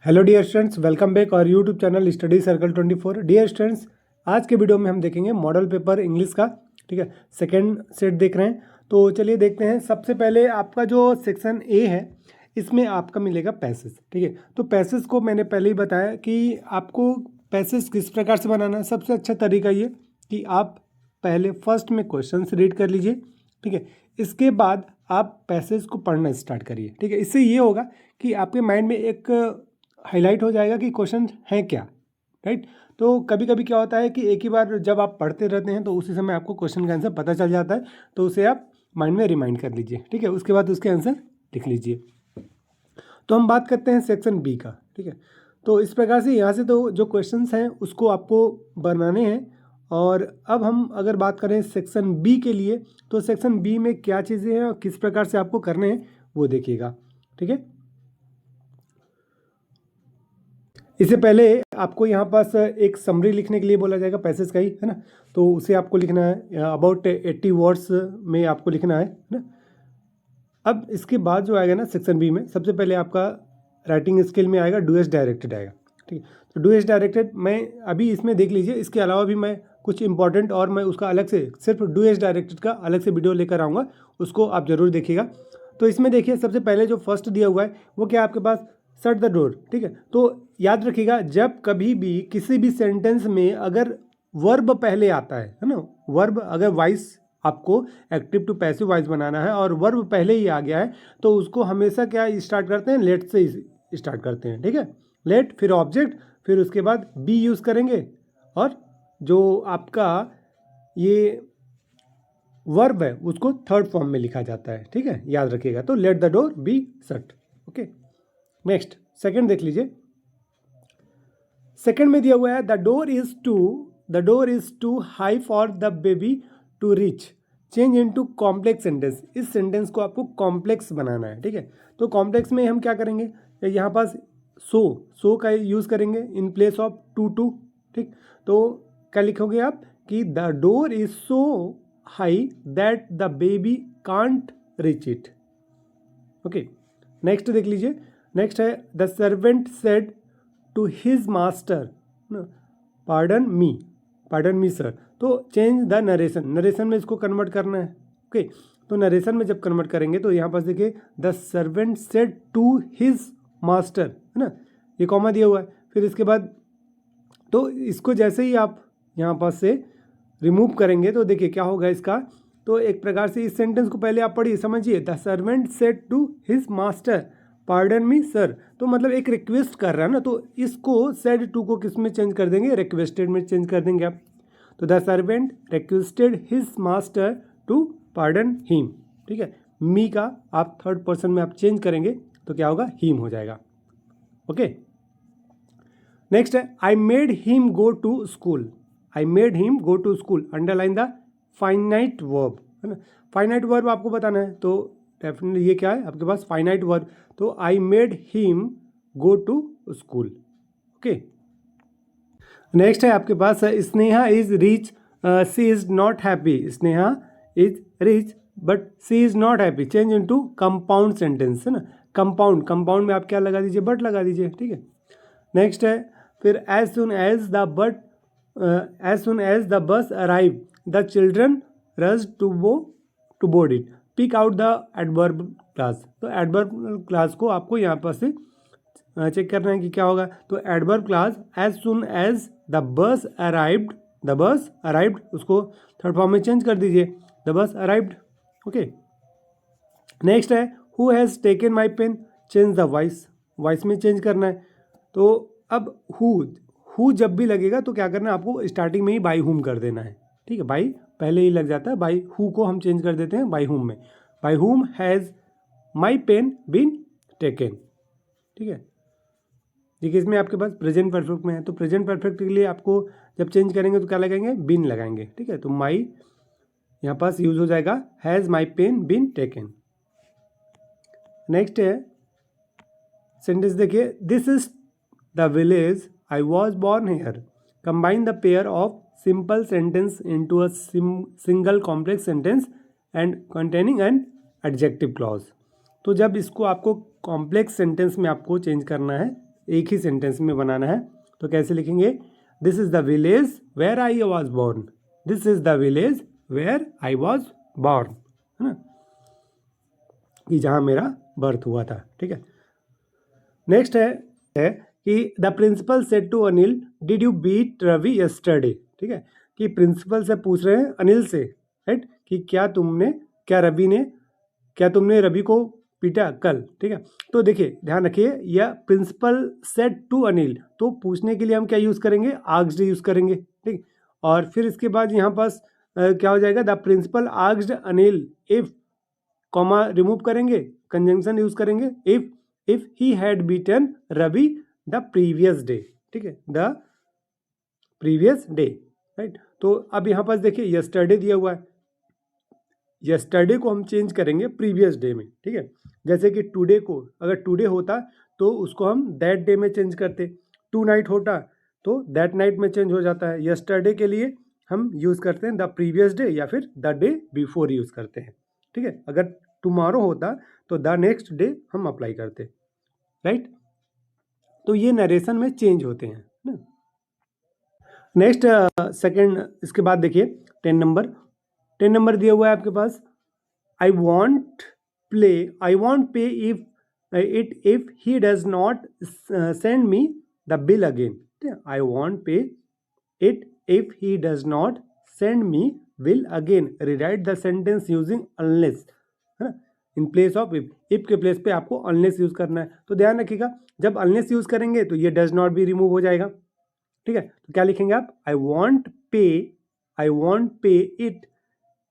Hello dear students, welcome back और YouTube channel study circle 24। Dear students, आज के video में हम देखेंगे मॉडल पेपर इंग्लिश का। ठीक है, सेकंड सेट देख रहे हैं तो चलिए देखते हैं। सबसे पहले आपका जो सेक्शन ए है इसमें आपका मिलेगा पैसेज। ठीक है, तो पैसेज को मैंने पहले ही बताया कि आपको पैसेज किस प्रकार से बनाना है। सबसे अच्छा तरीका ये कि आप पहले फर्स्ट में क्वेश्चन रीड कर लीजिए। ठीक है, इसके बाद आप पैसेज को पढ़ना स्टार्ट करिए। ठीक है, इससे ये होगा कि आपके माइंड में एक हाईलाइट हो जाएगा कि क्वेश्चन है क्या। राइट, तो कभी कभी क्या होता है कि एक ही बार जब आप पढ़ते रहते हैं तो उसी समय आपको क्वेश्चन का आंसर पता चल जाता है, तो उसे आप माइंड में रिमाइंड कर लीजिए। ठीक है, उसके बाद उसके आंसर लिख लीजिए। तो हम बात करते हैं सेक्शन बी का। ठीक है, तो इस प्रकार से यहाँ से तो जो क्वेश्चंस हैं उसको आपको बनाने हैं। और अब हम अगर बात करें सेक्शन बी के लिए, तो सेक्शन बी में क्या चीज़ें हैं और किस प्रकार से आपको करने हैं वो देखिएगा। ठीक है, इससे पहले आपको यहाँ पास एक समरी लिखने के लिए बोला जाएगा, पैसेज का ही है ना। तो उसे आपको लिखना है अबाउट 80 वर्ड्स में आपको लिखना है ना। अब इसके बाद जो आएगा ना सेक्शन बी में, सबसे पहले आपका राइटिंग स्किल में आएगा डू एज डायरेक्टेड आएगा। ठीक है, तो डू एज डायरेक्टेड मैं अभी इसमें देख लीजिए। इसके अलावा भी मैं कुछ इंपॉर्टेंट और मैं उसका अलग से सिर्फ डू एज डायरेक्टेड का अलग से वीडियो लेकर आऊँगा, उसको आप जरूर देखिएगा। तो इसमें देखिए सबसे पहले जो फर्स्ट दिया हुआ है वो क्या आपके पास, शट द डोर। ठीक है, तो याद रखिएगा जब कभी भी किसी भी सेंटेंस में अगर वर्ब पहले आता है ना, वर्ब अगर वॉइस आपको एक्टिव टू पैसिव वॉइस बनाना है और वर्ब पहले ही आ गया है तो उसको हमेशा क्या स्टार्ट करते हैं, लेट से स्टार्ट करते हैं। ठीक है, लेट फिर ऑब्जेक्ट फिर उसके बाद बी यूज़ करेंगे और जो आपका ये वर्ब है उसको थर्ड फॉर्म में लिखा जाता है। ठीक है, याद रखिएगा। तो let the door be shut. Okay, next second देख लीजिए। सेकंड में दिया हुआ है the door is too high for the baby to reach, change into complex sentence. इस सेंटेंस को आपको कॉम्प्लेक्स बनाना है। ठीक है, तो कॉम्प्लेक्स में हम क्या करेंगे, यहाँ पास सो का यूज़ करेंगे इन प्लेस ऑफ टू। ठीक, तो क्या लिखोगे आप कि the door is so high that the baby can't reach it. Okay, next देख लीजिए। नेक्स्ट है the servant said to his master pardon me sir. तो चेंज द नरेशन में इसको कन्वर्ट करना है। ओके, तो नरेशन में जब कन्वर्ट करेंगे तो यहाँ पास देखिए the servant said to his master है ना, ये कॉमा दिया हुआ है। फिर इसके बाद तो इसको जैसे ही आप यहाँ पास से रिमूव करेंगे तो देखिए क्या होगा इसका। तो एक प्रकार से इस सेंटेंस को पहले आप पढ़िए, समझिए। The servant said to his master pardon me sir, तो मतलब एक रिक्वेस्ट कर रहा है ना, तो इसको सेड टू को किस में चेंज कर देंगे, रिक्वेस्टेड में चेंज कर देंगे आप। तो the servant requested his master to pardon him. ठीक है, मी का आप थर्ड पर्सन में आप चेंज करेंगे तो क्या होगा, हिम हो जाएगा। ओके, नेक्स्ट है I made him go to school. I made him go to school, underline the finite verb है ना। फाइनाइट वर्ब आपको बताना है, तो डेफिनेटली ये क्या है आपके पास, फाइनाइट वर्ब। तो I made him go to school. Okay, next है आपके पास Sneha is rich she is not happy. Sneha is rich but she is not happy, change into compound sentence है ना। कंपाउंड में आप क्या लगा दीजिए, बट लगा दीजिए। ठीक है, नेक्स्ट है फिर as soon as the bus arrive the children rush to board it, pick out the adverb clause. तो एडवर्ब क्लास को आपको यहाँ पर से चेक करना है कि क्या होगा। तो adverb clause as soon as the bus arrived, उसको थर्ड फॉर्म में चेंज कर दीजिए, the bus arrived. Okay, next है who has taken my pen, change the voice में चेंज करना है। तो अब हु जब भी लगेगा तो क्या करना है आपको, स्टार्टिंग में ही बाई हुम कर देना है। ठीक है, बाई पहले ही लग जाता है, बाई हु को हम चेंज कर देते हैं बाई हुम में। By whom has my pen been taken. ठीक है, देखिए इसमें आपके पास प्रेजेंट परफेक्ट में है, तो प्रेजेंट परफेक्ट के लिए आपको जब चेंज करेंगे तो क्या लगाएंगे, बीन लगाएंगे। ठीक है, तो माई यहाँ पास यूज हो जाएगा has my pen been taken. Next है सेंटेंस देखिए, this is the village I was born here, combine the pair of simple sentence into a single complex sentence and containing an adjective clause. तो जब इसको आपको complex sentence में आपको change करना है एक ही सेंटेंस में बनाना है। तो कैसे लिखेंगे, this is the village where I was born, this is the village where I was born, है ना, कि जहाँ मेरा बर्थ हुआ था। ठीक है, नेक्स्ट है कि the principal said to Anil did you beat Ravi yesterday. ठीक है, कि प्रिंसिपल से पूछ रहे हैं अनिल से, राइट, कि क्या तुमने रवि को पीटा कल। ठीक है, तो देखिए ध्यान रखिए, यह प्रिंसिपल सेड टू अनिल, तो पूछने के लिए हम क्या यूज़ करेंगे, आस्क्ड यूज़ करेंगे। ठीक, और फिर इसके बाद यहाँ पास क्या हो जाएगा, the principal asked Anil if, comma remove करेंगे, कंजंक्शन यूज़ करेंगे, if he had beaten Ravi the previous day. ठीक है, द प्रीवियस डे, राइट। तो अब यहाँ पास देखिए यस्टरडे दिया हुआ है, यस्टरडे को हम चेंज करेंगे प्रीवियस डे में। ठीक है, जैसे कि टुडे को अगर टुडे होता तो उसको हम दैट डे में चेंज करते, टू नाइट होता तो दैट नाइट में चेंज हो जाता है। यस्टरडे के लिए हम यूज़ करते हैं द प्रीवियस डे या फिर द डे बिफोर यूज़ करते हैं। ठीक है, अगर टुमारो होता तो द नेक्स्ट डे हम अप्लाई करते, राइट। तो ये नरेशन में चेंज होते हैं ना। नेक्स्ट सेकंड, इसके बाद देखिए 10 नंबर दिया हुआ है आपके पास, I want pay if he does not send me the bill again. I want pay it if he does not send me bill again. Rewrite the sentence using unless, है ना, इन प्लेस ऑफ इफ के place पे आपको unless use करना है। तो ध्यान रखिएगा, जब अनलेस यूज करेंगे तो ये डज नॉट भी रिमूव हो जाएगा। ठीक है, तो क्या लिखेंगे आप, आई वॉन्ट पे इट।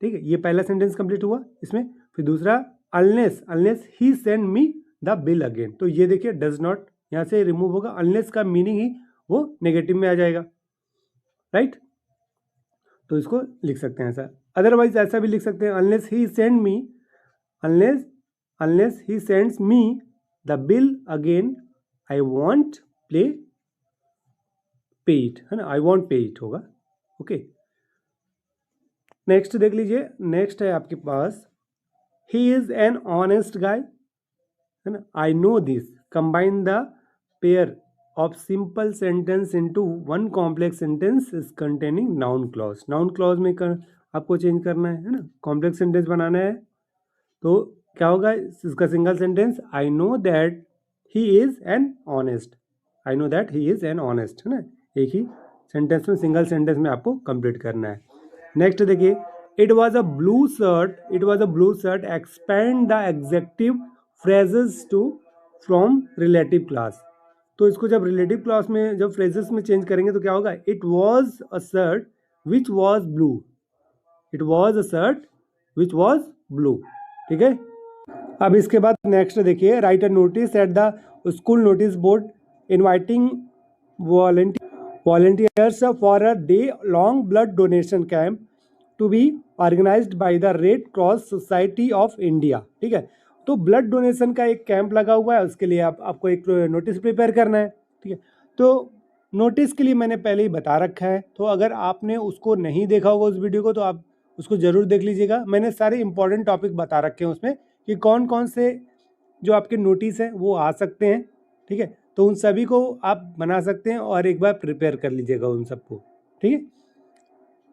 ठीक है, ये पहला सेंटेंस कंप्लीट हुआ इसमें। फिर दूसरा unless he send me the bill again, तो ये देखिए डज नॉट यहाँ से रिमूव होगा, अनलेस का मीनिंग ही वो नेगेटिव में आ जाएगा, राइट। तो इसको लिख सकते हैं ऐसा, अदरवाइज ऐसा भी लिख सकते हैं, unless he sends me the bill again I want pay it, है ना, आई वॉन्ट पे इट होगा। ओके, नेक्स्ट देख लीजिए, नेक्स्ट है आपके पास, ही इज एन ऑनेस्ट गाय, है ना, I know this, combine the pair of simple sentence into one complex sentence is containing noun clause. Noun clause में आपको चेंज करना है ना, कॉम्प्लेक्स सेंटेंस बनाना है। तो क्या होगा इसका single sentence, I know that he is an honest, I know that he is an honest, है ना, एक ही सेंटेंस में, सिंगल सेंटेंस में आपको कंप्लीट करना है। नेक्स्ट देखिए, it was a blue shirt, expand the adjective phrases to from relative clause. तो इसको जब रिलेटिव क्लास में जब फ्रेजेस में चेंज करेंगे तो क्या होगा, it was a shirt which was blue, it was a shirt which was blue. ठीक है, अब इसके बाद नेक्स्ट देखिए, right a notice at the school notice board inviting volunteers for a day-long blood donation camp to be organized by the Red Cross Society of India। ठीक है, तो blood donation का एक कैंप लगा हुआ है, उसके लिए आपको एक नोटिस प्रिपेयर करना है। ठीक है, तो नोटिस के लिए मैंने पहले ही बता रखा है, तो अगर आपने उसको नहीं देखा होगा उस वीडियो को तो आप उसको ज़रूर देख लीजिएगा। मैंने सारे इंपॉर्टेंट टॉपिक बता रखे हैं उसमें कि कौन कौन से जो आपके नोटिस हैं वो आ सकते हैं। ठीक है, तो उन सभी को आप बना सकते हैं और एक बार प्रिपेयर कर लीजिएगा उन सबको। ठीक है,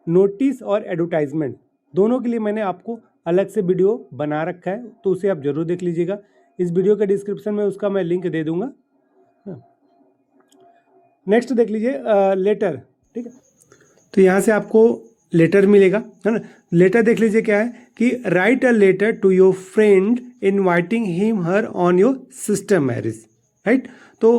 नोटिस और एडवर्टाइजमेंट दोनों के लिए मैंने आपको अलग से वीडियो बना रखा है, तो उसे आप जरूर देख लीजिएगा। इस वीडियो के डिस्क्रिप्शन में उसका मैं लिंक दे दूंगा। नेक्स्ट देख लीजिए, लेटर। ठीक है, तो यहाँ से आपको लेटर मिलेगा, है ना। लेटर देख लीजिए क्या है कि write a letter to your friend inviting him her on your sister marriage, right. तो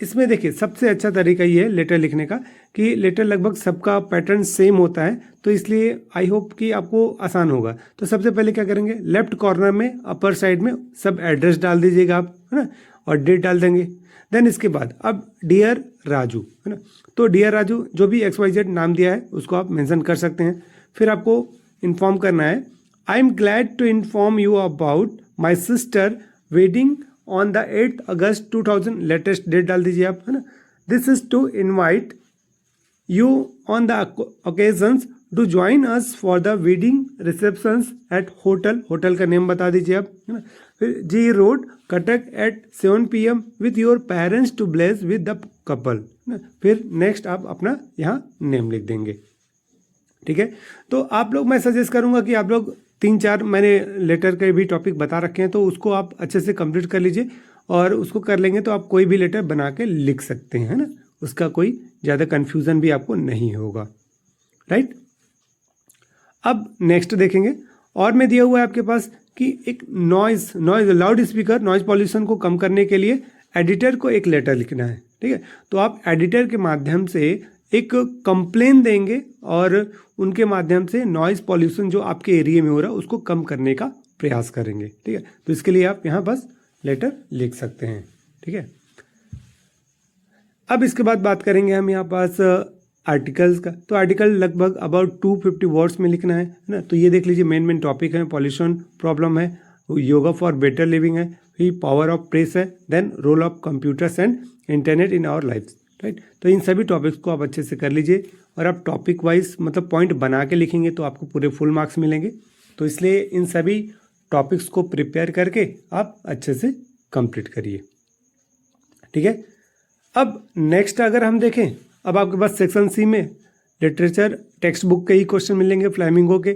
इसमें देखिए सबसे अच्छा तरीका ये है लेटर लिखने का कि लेटर लगभग सबका पैटर्न सेम होता है, तो इसलिए आई होप कि आपको आसान होगा। तो सबसे पहले क्या करेंगे, लेफ्ट कॉर्नर में अपर साइड में सब एड्रेस डाल दीजिएगा आप, है ना, और डेट डाल देंगे। देन इसके बाद अब डियर राजू, है ना, तो डियर राजू जो भी XYZ नाम दिया है उसको आप मेंशन कर सकते हैं। फिर आपको इन्फॉर्म करना है, I am glad to inform you about my sister wedding on the 8 August 2000, latest date डाल दीजिए आप, है ना। This is to invite you on the occasions to join us for the wedding receptions at hotel, hotel का name बता दीजिए आप, है ना। फिर G road Cuttack at 7 PM with your parents to bless with the couple. फिर next आप अपना यहाँ नेम लिख देंगे, ठीक है। तो आप लोग, मैं सजेस्ट करूँगा कि आप लोग 3-4 मैंने लेटर के भी टॉपिक बता रखे हैं, तो उसको आप अच्छे से कंप्लीट कर लीजिए, और उसको कर लेंगे तो आप कोई भी लेटर बना के लिख सकते हैं, है ना। उसका कोई ज़्यादा कन्फ्यूज़न भी आपको नहीं होगा, राइट। अब नेक्स्ट देखेंगे, और में दिया हुआ है आपके पास कि एक noise loud speaker noise pollution को कम करने के लिए एडिटर को एक लेटर लिखना है, ठीक है। तो आप एडिटर के माध्यम से एक कंप्लेन देंगे और उनके माध्यम से नॉइज़ पॉल्यूशन जो आपके एरिया में हो रहा है उसको कम करने का प्रयास करेंगे, ठीक है। तो इसके लिए आप यहाँ बस लेटर लिख सकते हैं, ठीक है। अब इसके बाद बात करेंगे हम यहाँ पास आर्टिकल्स का। तो आर्टिकल लगभग अबाउट 250 वर्ड्स में लिखना है ना। तो ये देख लीजिए, मेन टॉपिक है, पॉल्यूशन प्रॉब्लम है, योगा फॉर बेटर लिविंग है, फिर पावर ऑफ प्रेस है, then role of computers and internet in our life, right. तो इन सभी टॉपिक्स को आप अच्छे से कर लीजिए, और आप टॉपिक वाइज मतलब पॉइंट बना के लिखेंगे तो आपको पूरे फुल मार्क्स मिलेंगे। तो इसलिए इन सभी टॉपिक्स को प्रिपेयर करके आप अच्छे से कंप्लीट करिए, ठीक है। अब नेक्स्ट अगर हम देखें, अब आपके पास सेक्शन सी में लिटरेचर टेक्स्ट बुक के ही क्वेश्चन मिलेंगे फ्लेमिंगो के।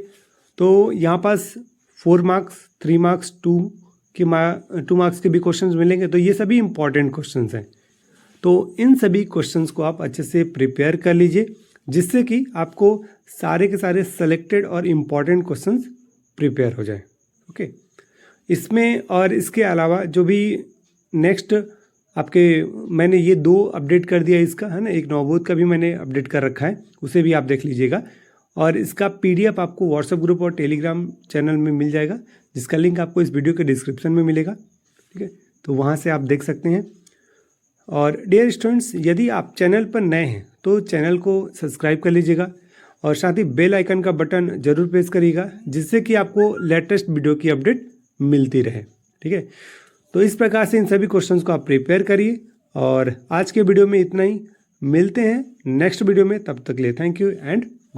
तो यहाँ पास 4 मार्क्स, 3 मार्क्स, 2 मार्क्स के भी क्वेश्चन मिलेंगे। तो ये सभी इंपॉर्टेंट क्वेश्चन हैं। तो इन सभी क्वेश्चंस को आप अच्छे से प्रिपेयर कर लीजिए, जिससे कि आपको सारे के सारे सेलेक्टेड और इम्पॉर्टेंट क्वेश्चंस प्रिपेयर हो जाए, ओके। इसमें और इसके अलावा जो भी नेक्स्ट आपके, मैंने ये 2 अपडेट कर दिया इसका, है ना। एक नवबोध का भी मैंने अपडेट कर रखा है, उसे भी आप देख लीजिएगा। और इसका PDF आपको व्हाट्सएप ग्रुप और टेलीग्राम चैनल में मिल जाएगा, जिसका लिंक आपको इस वीडियो के डिस्क्रिप्शन में मिलेगा, ठीक है। तो वहाँ से आप देख सकते हैं। और डियर स्टूडेंट्स, यदि आप चैनल पर नए हैं तो चैनल को सब्सक्राइब कर लीजिएगा, और साथ ही बेल आइकन का बटन जरूर प्रेस करिएगा, जिससे कि आपको लेटेस्ट वीडियो की अपडेट मिलती रहे, ठीक है। तो इस प्रकार से इन सभी क्वेश्चंस को आप प्रिपेयर करिए। और आज के वीडियो में इतना ही, मिलते हैं नेक्स्ट वीडियो में, तब तक के लिए थैंक यू एंड